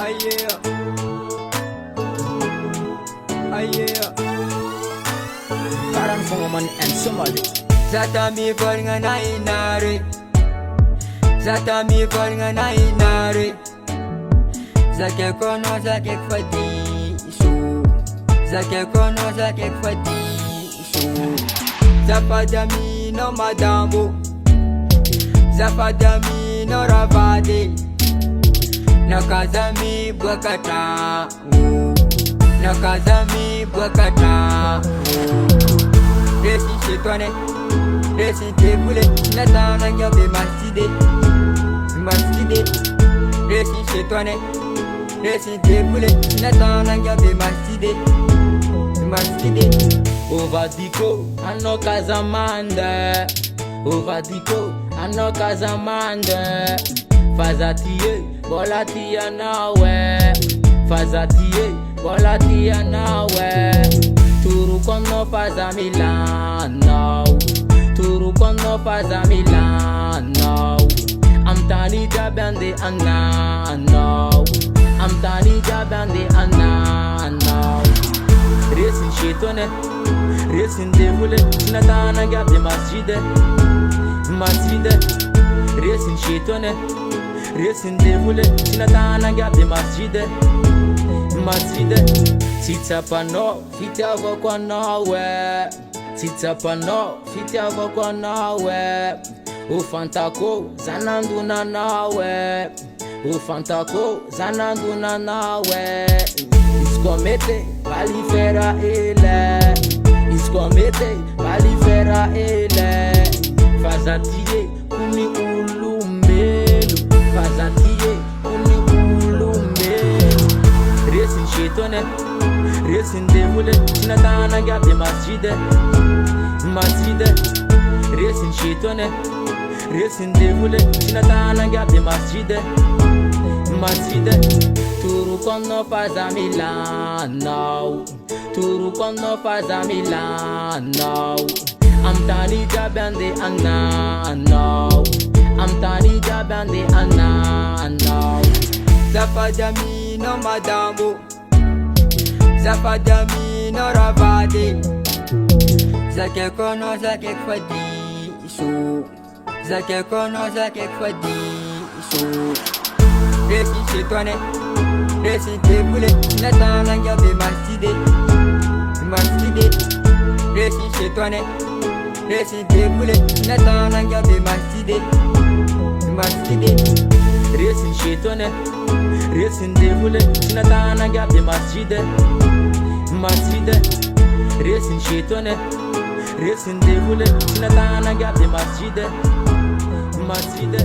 Aye, aye. Karan Fongoman and Somali. Zatami Borga Nainare. Zatami Borga Nainare. Zake kono zake kwadi su. Zake kono zake kwadi su. Zapadami no madambo. Zapadami no ravade. Nakazami bwakata. Nakazami bwakata. Resi chetwane. Resi tebule. Natana nyabe maside. Maside. Resi chetwane. Resi tebule. Natana nyabe maside. Maside. Ovadiko, ano kazamanda. Ovadiko, ano kazamanda. Fazatie, bolatia nawe. Fazatie, bolatia nawe. Turu kono fazamilano. Turu kono fazamilano. I'm tani jabande anano. I'm tani jabande anano. Racing shetone, racing devule, natana gabi masjide, masjide. Racing shetone, racing devule, natana gabi masjide, masjide. Tita pano, fita vokwa nawe. Tita pano, fita vokwa nawe. Ufantako, zananduna nawe. Ufantako, zananduna nawe. Iskomete, balifera ele. Iskomete, balifera ele. Fazatie, kuni ulumbelu. Fazatie, kuni ulumbelu. Racing shetone, racing devule, natana gabi masjide, masjide. Racing shetone, racing devule, natana gabi masjide, masjide. Turu kono fazamilano. Turu kono fazamilano. I'm tani jabande anano. I'm tani jabande anano. Zapadami no madambo. Zapadami no ravade. Zake kono zake kwadi su. Zake kono zake kwadi su. Resi chetwane. Resi tebule. Natana nyabe maside. Maside. Resi chetwane. Resi tebule. Natana nyabe maside. Maside. Racing shetone, racing devule, natana gabi masjide, masjide. Racing shetone, racing devule, natana gabi masjide, masjide.